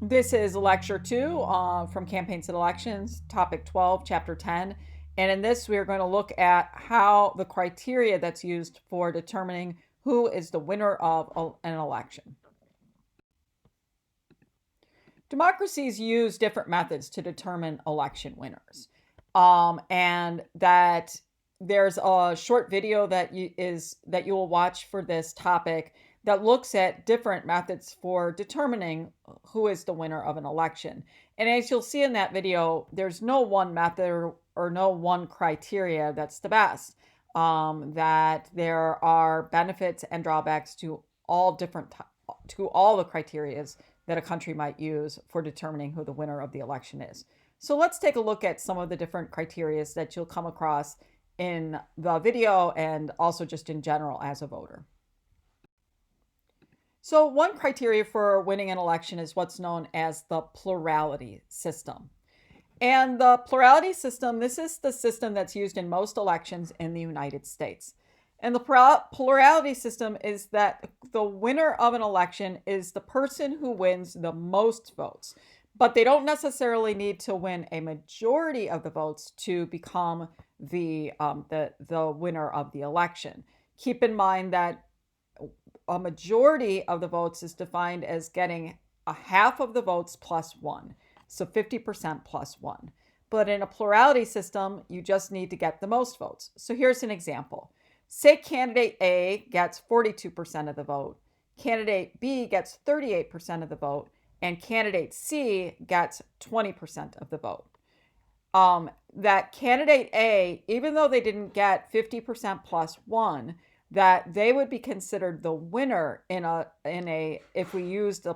This is lecture 2 from Campaigns and Elections, topic 12, chapter 10. And in this, we are going to look at how the criteria that's used for determining who is the winner of an election. Democracies use different methods to determine election winners. And that there's a short video that you will watch for this topic that looks at different methods for determining who is the winner of an election. And as you'll see in that video, there's no one method or no one criteria that's the best. That there are benefits and drawbacks to all the criterias that a country might use for determining who the winner of the election is. So let's take a look at some of the different criterias that you'll come across in the video and also just in general as a voter. So one criteria for winning an election is what's known as the plurality system. And the plurality system, this is the system that's used in most elections in the United States. And the plurality system is that the winner of an election is the person who wins the most votes. But they don't necessarily need to win a majority of the votes to become the winner of the election. Keep in mind that a majority of the votes is defined as getting a half of the votes plus one, so 50% plus one. But in a plurality system, you just need to get the most votes. So here's an example. Say candidate A gets 42% of the vote, candidate B gets 38% of the vote, and candidate C gets 20% of the vote. That candidate A, even though they didn't get 50% plus one, that they would be considered the winner if we used the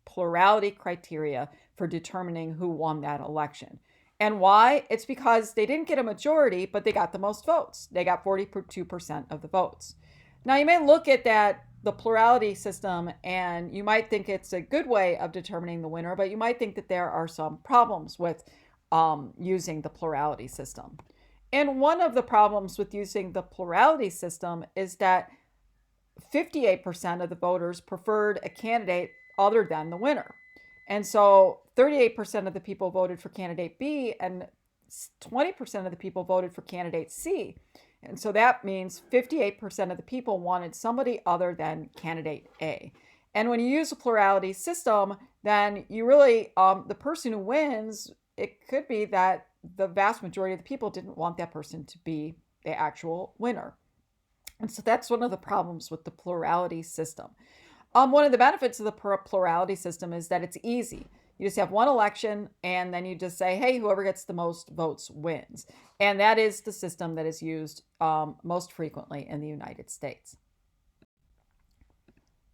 plurality criteria for determining who won that election. And why? It's because they didn't get a majority, but they got the most votes. They got 42% of the votes. Now you may look at the plurality system, and you might think it's a good way of determining the winner, but you might think that there are some problems with using the plurality system. And one of the problems with using the plurality system is that 58% of the voters preferred a candidate other than the winner. And so 38% of the people voted for candidate B and 20% of the people voted for candidate C. And so that means 58% of the people wanted somebody other than candidate A. And when you use a plurality system, then you really, the person who wins, it could be that the vast majority of the people didn't want that person to be the actual winner. And so that's one of the problems with the plurality system. One of the benefits of the plurality system is that it's easy. You just have one election, and then you just say, hey, whoever gets the most votes wins. And that is the system that is used most frequently in the United States.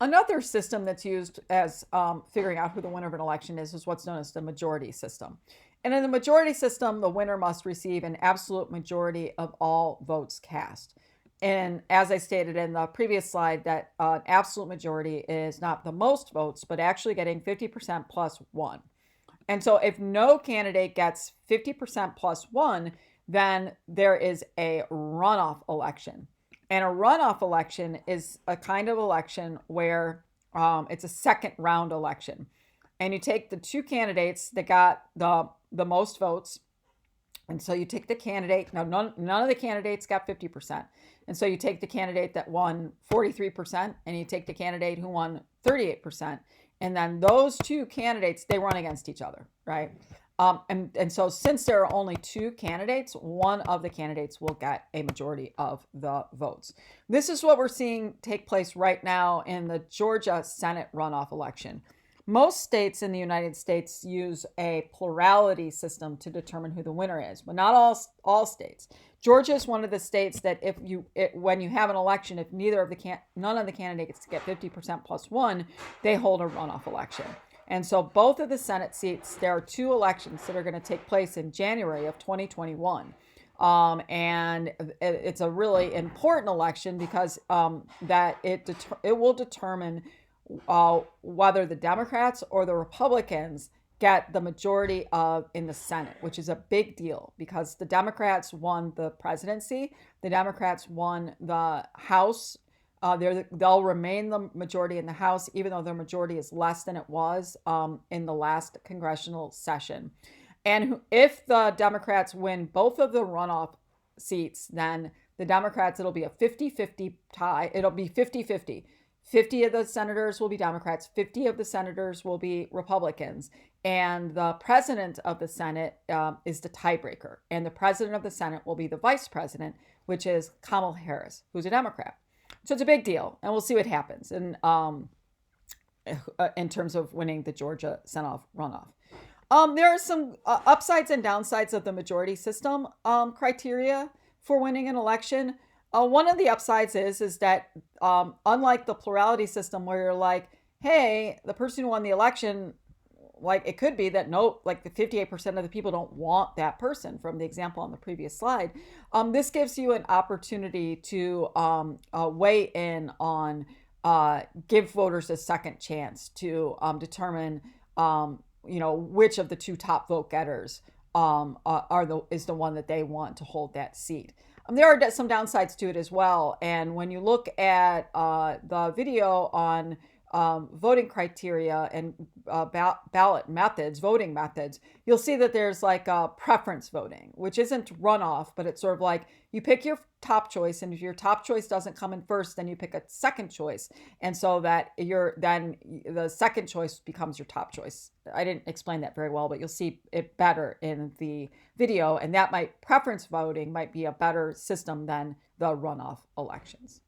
Another system that's used as figuring out who the winner of an election is what's known as the majority system. And in the majority system, the winner must receive an absolute majority of all votes cast. And as I stated in the previous slide, that an absolute majority is not the most votes, but actually getting 50% plus one. And so if no candidate gets 50% plus one, then there is a runoff election. And a runoff election is a kind of election where it's a second round election. And you take the two candidates that got the most votes. And so you take the candidate, now none of the candidates got 50%. And so you take the candidate that won 43% and you take the candidate who won 38%. And then those two candidates, they run against each other, right? And so since there are only two candidates, one of the candidates will get a majority of the votes. This is what we're seeing take place right now in the Georgia Senate runoff election. Most states in the United States use a plurality system to determine who the winner is, but not all states. Georgia is one of the states that when you have an election, if none of the candidates get 50% plus one, they hold a runoff election. And so both of the Senate seats, there are two elections that are going to take place in January of 2021. And it's a really important election because that it will determine whether the Democrats or the Republicans get the majority in the Senate, which is a big deal because the Democrats won the presidency, the Democrats won the House They'll remain the majority in the House, even though their majority is less than it was in the last congressional session. And if the Democrats win both of the runoff seats, then the Democrats, it'll be a 50-50 tie. It'll be 50-50. 50 of the senators will be Democrats, 50 of the senators will be Republicans. And the president of the Senate is the tiebreaker. And the president of the Senate will be the vice president, which is Kamala Harris, who's a Democrat. So it's a big deal, and we'll see what happens in terms of winning the Georgia runoff. There are some upsides and downsides of the majority system criteria for winning an election. One of the upsides is that unlike the plurality system where you're like, hey, the person who won the election, like it could be that like the 58% of the people don't want that person from the example on the previous slide. This gives you an opportunity to weigh in on give voters a second chance to determine which of the two top vote getters is the one that they want to hold that seat. There are some downsides to it as well. And when you look at the video on voting criteria and ballot methods, voting methods, you'll see that there's like preference voting, which isn't runoff, but it's sort of like you pick your top choice, and if your top choice doesn't come in first, then you pick a second choice, and so that then the second choice becomes your top choice. I didn't explain that very well, but you'll see it better in the video, and preference voting might be a better system than the runoff elections.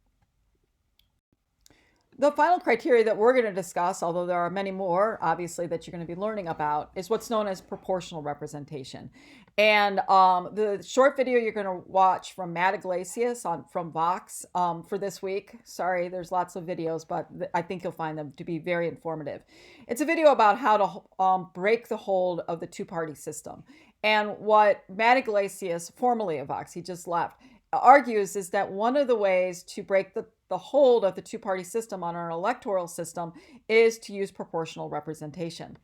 The final criteria that we're going to discuss, although there are many more, obviously, that you're going to be learning about, is what's known as proportional representation. And the short video you're going to watch from Matt Iglesias from Vox for this week. Sorry, there's lots of videos, but I think you'll find them to be very informative. It's a video about how to break the hold of the two-party system. And what Matt Iglesias, formerly of Vox, he just left, argues is that one of the ways to break the hold of the two-party system on our electoral system is to use proportional representation.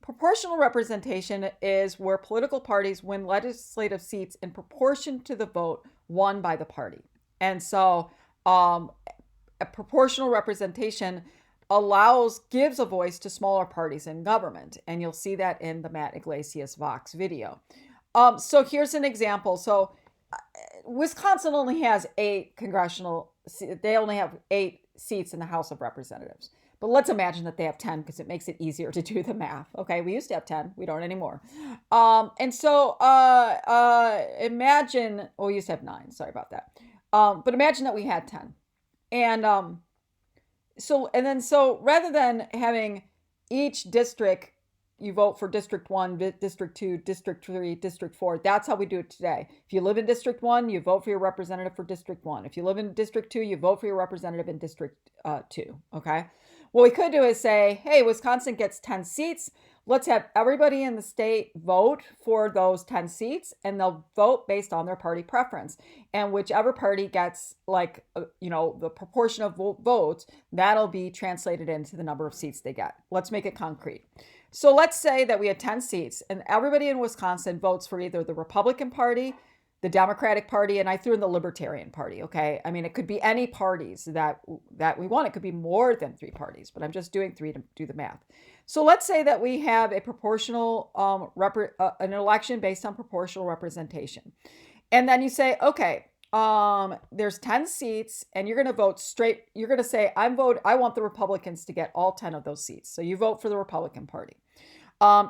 Proportional representation is where political parties win legislative seats in proportion to the vote won by the party. And so a proportional representation gives a voice to smaller parties in government. And you'll see that in the Matt Iglesias Vox video. So here's an example. So Wisconsin only has 8 they only have 8 seats in the House of Representatives. But let's imagine that they have 10 because it makes it easier to do the math. Okay, we used to have 10. We don't anymore. And so imagine, we used to have 9. Sorry about that. But imagine that we had 10. And so rather than having each district, you vote for District 1, District 2, District 3, District 4. That's how we do it today. If you live in District 1, you vote for your representative for District 1. If you live in District 2, you vote for your representative in District 2. Okay? What we could do is say, hey, Wisconsin gets 10 seats. Let's have everybody in the state vote for those 10 seats, and they'll vote based on their party preference. And whichever party gets the proportion of votes, that'll be translated into the number of seats they get. Let's make it concrete. So let's say that we had 10 seats and everybody in Wisconsin votes for either the Republican Party, the Democratic Party, and I threw in the Libertarian Party, okay? I mean, it could be any parties that we want. It could be more than 3 parties, but I'm just doing 3 to do the math. So let's say that we have a proportional, an election based on proportional representation. And then you say, okay, there's 10 seats and you're going to vote straight. You're going to say, I want the Republicans to get all 10 of those seats. So you vote for the Republican Party.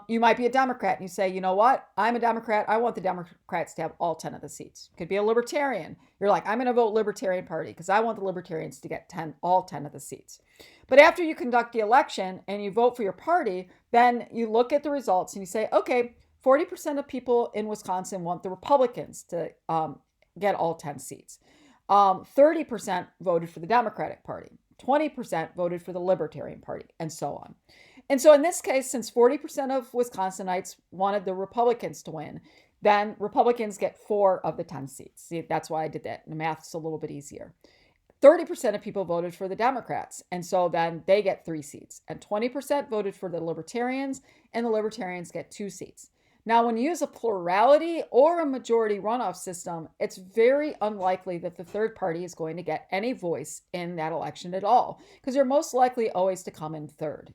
You might be a Democrat and you say, you know what? I'm a Democrat. I want the Democrats to have all 10 of the seats. Could be a Libertarian. You're like, I'm going to vote Libertarian Party because I want the Libertarians to get all 10 of the seats. But after you conduct the election and you vote for your party, then you look at the results and you say, okay, 40% of people in Wisconsin want the Republicans to get all 10 seats. 30% voted for the Democratic Party. 20% voted for the Libertarian Party, and so on. And so in this case, since 40% of Wisconsinites wanted the Republicans to win, then Republicans get 4 of the 10 seats. See, that's why I did that. The math's a little bit easier. 30% of people voted for the Democrats, and so then they get 3 seats. And 20% voted for the Libertarians, and the Libertarians get 2 seats. Now, when you use a plurality or a majority runoff system, it's very unlikely that the third party is going to get any voice in that election at all, because they're most likely always to come in third.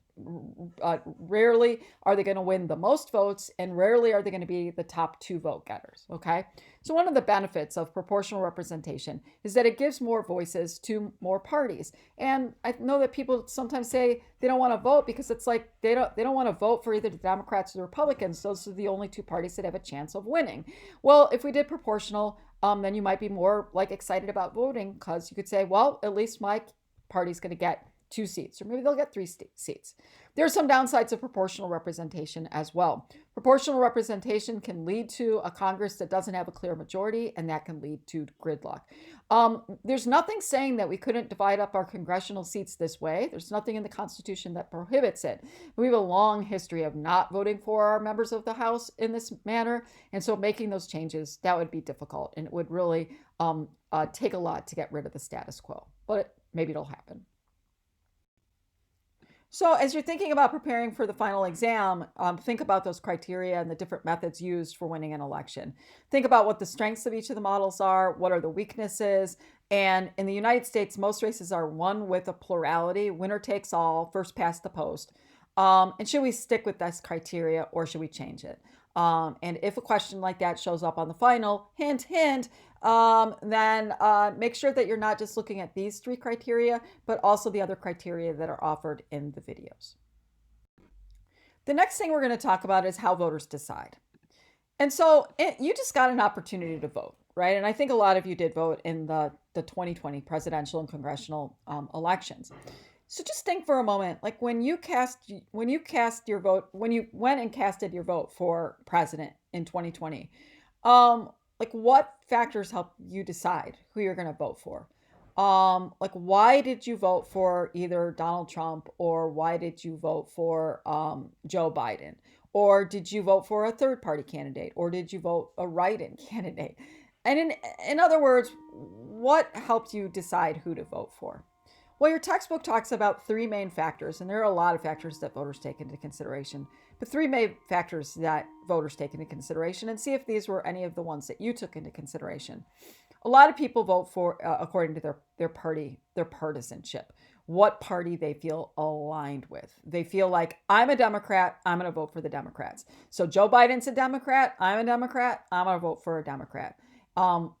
Rarely are they going to win the most votes, and rarely are they going to be the top two vote getters. Okay. So, one of the benefits of proportional representation is that it gives more voices to more parties. And I know that people sometimes say they don't want to vote because it's like they don't want to vote for either the Democrats or the Republicans. Those are the only two parties that have a chance of winning. Well, if we did proportional, then you might be more like excited about voting, because you could say, well, at least my party's going to get 2 seats, or maybe they'll get 3 seats. There are some downsides of proportional representation as well. Proportional representation can lead to a Congress that doesn't have a clear majority, and that can lead to gridlock. There's nothing saying that we couldn't divide up our congressional seats this way. There's nothing in the Constitution that prohibits it. We have a long history of not voting for our members of the House in this manner, and so making those changes, that would be difficult, and it would really take a lot to get rid of the status quo. But maybe it'll happen. So, as you're thinking about preparing for the final exam, think about those criteria and the different methods used for winning an election. Think about what the strengths of each of the models are, what are the weaknesses. And in the United States, most races are won with a plurality, winner takes all, first past the post. And should we stick with this criteria, or should we change it? And if a question like that shows up on the final, hint, hint, then make sure that you're not just looking at these 3 criteria, but also the other criteria that are offered in the videos. The next thing we're going to talk about is how voters decide. And so you just got an opportunity to vote, right? And I think a lot of you did vote in the 2020 presidential and congressional elections. So just think for a moment, like when you cast your vote, when you went and casted your vote for president in 2020, like what factors help you decide who you're going to vote for? Like why did you vote for either Donald Trump, or why did you vote for Joe Biden? Or did you vote for a third party candidate? Or did you vote a write-in candidate? And in other words, what helped you decide who to vote for? Well, your textbook talks about 3 main factors, and there are a lot of factors that voters take into consideration, but 3 main factors that voters take into consideration, and see if these were any of the ones that you took into consideration. A lot of people vote for according to their party, their partisanship, what party they feel aligned with. They feel like, I'm a Democrat, I'm going to vote for the Democrats. So Joe Biden's a Democrat, I'm a Democrat, I'm going to vote for a Democrat.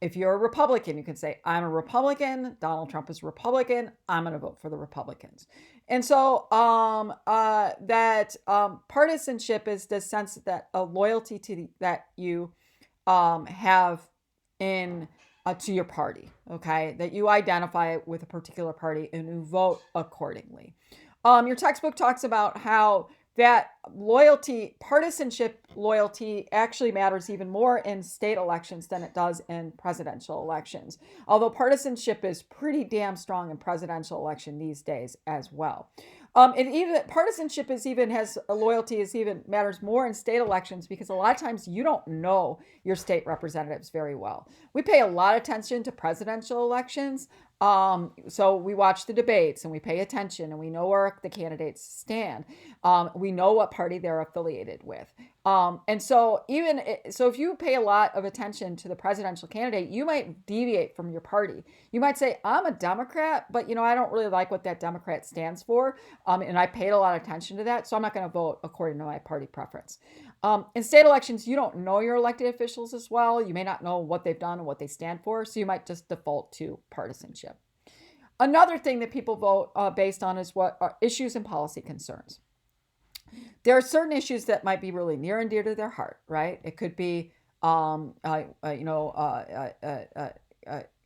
If you're a Republican, you can say, I'm a Republican, Donald Trump is a Republican, I'm going to vote for the Republicans. And so partisanship is the sense that a loyalty that you have in to your party, okay, that you identify with a particular party and you vote accordingly. Your textbook talks about how that loyalty, partisanship loyalty, actually matters even more in state elections than it does in presidential elections. Although partisanship is pretty damn strong in presidential election these days as well. And even partisanship has a loyalty is even matters more in state elections, because a lot of times you don't know your state representatives very well. We pay a lot of attention to presidential elections. So we watch the debates and we pay attention and we know where the candidates stand. We know what party they're affiliated with. And so if you pay a lot of attention to the presidential candidate, you might deviate from your party. You might say, I'm a Democrat, but I don't really like what that Democrat stands for. And I paid a lot of attention to that, so I'm not going to vote according to my party preference. In state elections, you don't know your elected officials as well. You may not know what they've done and what they stand for, so you might just default to partisanship. Another thing that people vote based on is what are issues and policy concerns. There are certain issues that might be really near and dear to their heart, right? It could be,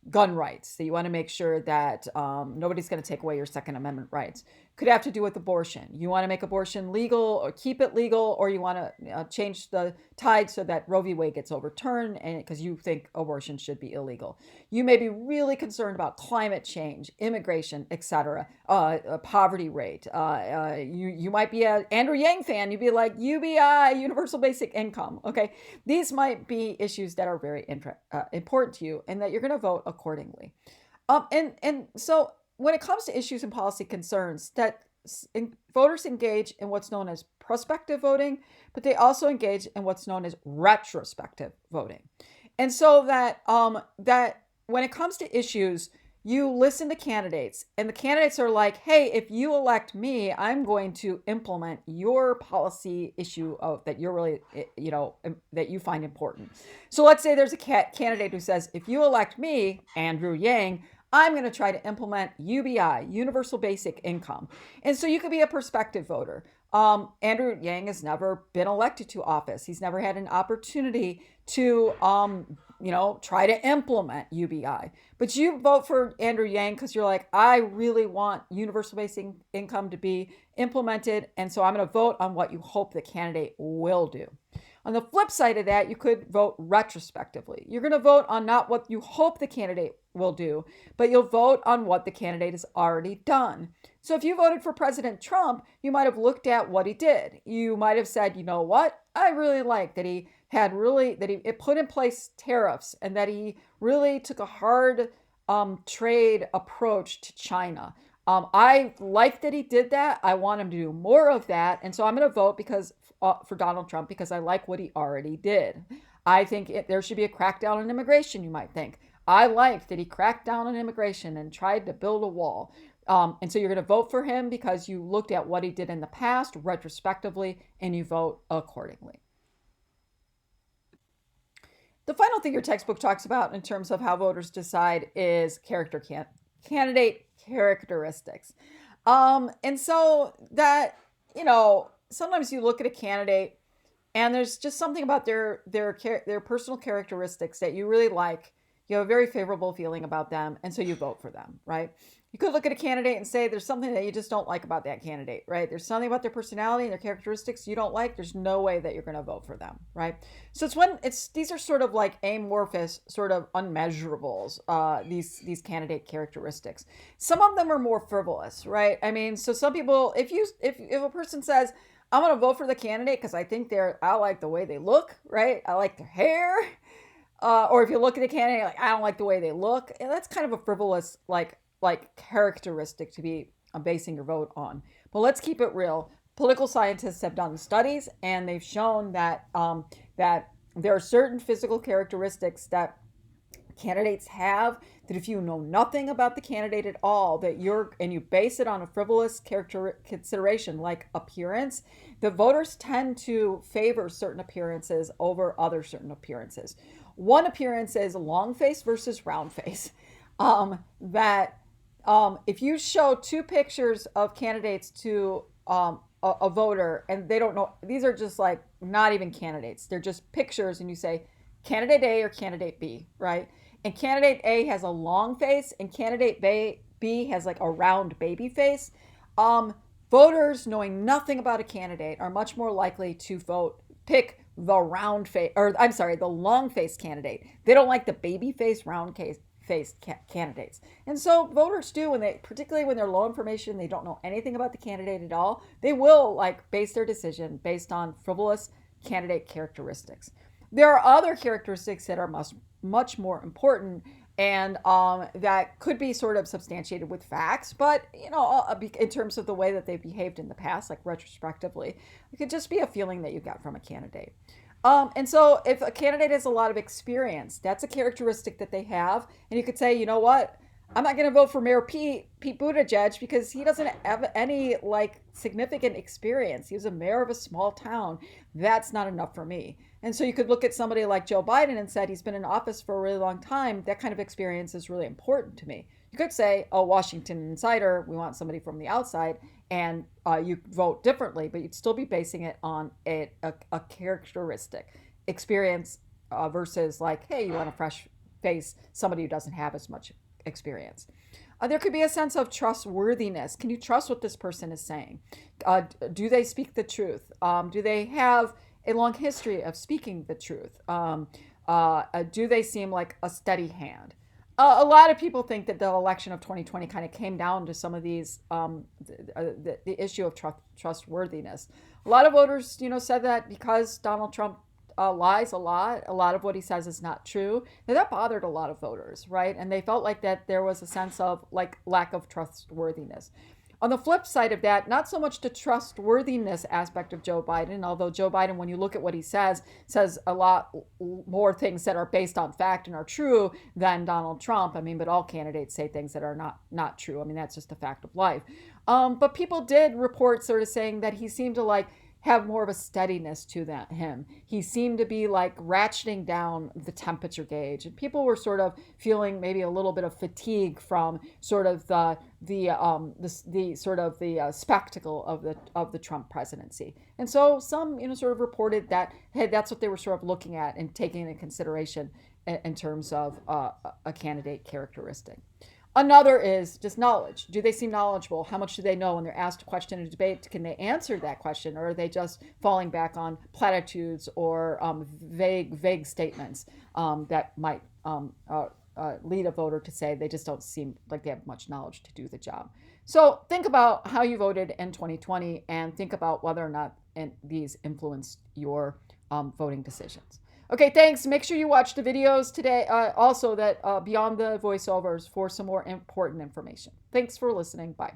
gun rights. So you want to make sure that nobody's going to take away your Second Amendment rights. Could have to do with abortion. You want to make abortion legal or keep it legal, or you want to change the tide so that Roe v. Wade gets overturned, and because you think abortion should be illegal. You may be really concerned about climate change, immigration, etc., poverty rate. You might be an Andrew Yang fan. You'd be like UBI, universal basic income. Okay, these might be issues that are very important to you, and that you're going to vote accordingly. And so when it comes to issues and policy concerns, that voters engage in what's known as prospective voting, but they also engage in what's known as retrospective voting. And so that when it comes to issues, you listen to candidates, and the candidates are like, "Hey, if you elect me, I'm going to implement your policy issue of that you're really, that you find important." So let's say there's a candidate who says, "If you elect me, Andrew Yang, I'm going to try to implement UBI, Universal Basic Income." And so you could be a prospective voter. Andrew Yang has never been elected to office. He's never had an opportunity to, try to implement UBI. But you vote for Andrew Yang because you're like, I really want universal basic income to be implemented. And so I'm going to vote on what you hope the candidate will do. On the flip side of that, you could vote retrospectively. You're going to vote on not what you hope the candidate will do, but you'll vote on what the candidate has already done. So if you voted for President Trump, you might have looked at what he did. You might have said, you know what? I really like that he put in place tariffs and that he really took a hard trade approach to China. I like that he did that. I want him to do more of that. And so I'm going to vote for Donald Trump because I like what he already did. I think there should be a crackdown on immigration, you might think. I like that he cracked down on immigration and tried to build a wall. And so you're going to vote for him because you looked at what he did in the past retrospectively, and you vote accordingly. The final thing your textbook talks about in terms of how voters decide is candidate characteristics. And so that, sometimes you look at a candidate and there's just something about their personal characteristics that you really like. You have a very favorable feeling about them, and so you vote for them, right? You could look at a candidate and say there's something that you just don't like about that candidate, right? There's something about their personality and their characteristics you don't like. There's no way that you're going to vote for them, right? So these are sort of like amorphous, sort of unmeasurables, these candidate characteristics. Some of them are more frivolous, right? I mean, so some people, if a person says, I'm going to vote for the candidate because I like the way they look, right? I like their hair. Or if you look at a candidate, like, I don't like the way they look. And that's kind of a frivolous, like characteristic to be basing your vote on. But let's keep it real. Political scientists have done studies, and they've shown that that there are certain physical characteristics that candidates have that if you know nothing about the candidate at all, and you base it on a frivolous character consideration like appearance, the voters tend to favor certain appearances over other certain appearances. One appearance is long face versus round face. If you show two pictures of candidates to a voter and they don't know, these are just like not even candidates, they're just pictures, and you say candidate A or candidate B, right? And candidate A has a long face and candidate B has like a round baby face. Voters knowing nothing about a candidate are much more likely to pick the the long face candidate. They don't like the baby face, round face candidates. And so voters do, particularly when they're low information, they don't know anything about the candidate at all, they will like base their decision based on frivolous candidate characteristics. There are other characteristics that are much more important and that could be sort of substantiated with facts, but in terms of the way that they've behaved in the past, like retrospectively, it could just be a feeling that you got from a candidate. And so if a candidate has a lot of experience, that's a characteristic that they have, and you could say, you know what, I'm not going to vote for Mayor Pete Buttigieg because he doesn't have any like significant experience. He was a mayor of a small town. That's not enough for me. And so you could look at somebody like Joe Biden and said he's been in office for a really long time. That kind of experience is really important to me. You could say, oh, Washington insider, we want somebody from the outside, and you vote differently, but you'd still be basing it on a characteristic experience versus like, hey, you want a fresh face, somebody who doesn't have as much experience. There could be a sense of trustworthiness. Can you trust what this person is saying? Do they speak the truth? Do they have a long history of speaking the truth? Do they seem like a steady hand? A lot of people think that the election of 2020 kind of came down to some of these, the issue of trustworthiness. A lot of voters, said that because Donald Trump lies a lot of what he says is not true. Now, that bothered a lot of voters, right? And they felt like that there was a sense of like lack of trustworthiness. On the flip side of that, not so much the trustworthiness aspect of Joe Biden, although Joe Biden, when you look at what he says a lot more things that are based on fact and are true than Donald Trump. I mean, but all candidates say things that are not true. I mean, that's just a fact of life. But people did report sort of saying that he seemed to like have more of a steadiness to him. He seemed to be like ratcheting down the temperature gauge, and people were sort of feeling maybe a little bit of fatigue from sort of the sort of the spectacle of the Trump presidency. And so some sort of reported that hey, that's what they were sort of looking at and taking into consideration in terms of a candidate characteristic. Another is just knowledge. Do they seem knowledgeable? How much do they know when they're asked a question in a debate? Can they answer that question, or are they just falling back on platitudes or vague statements that might lead a voter to say they just don't seem like they have much knowledge to do the job? So think about how you voted in 2020 and think about whether or not these influenced your voting decisions. Okay, thanks. Make sure you watch the videos today, also that beyond the voiceovers for some more important information. Thanks for listening. Bye.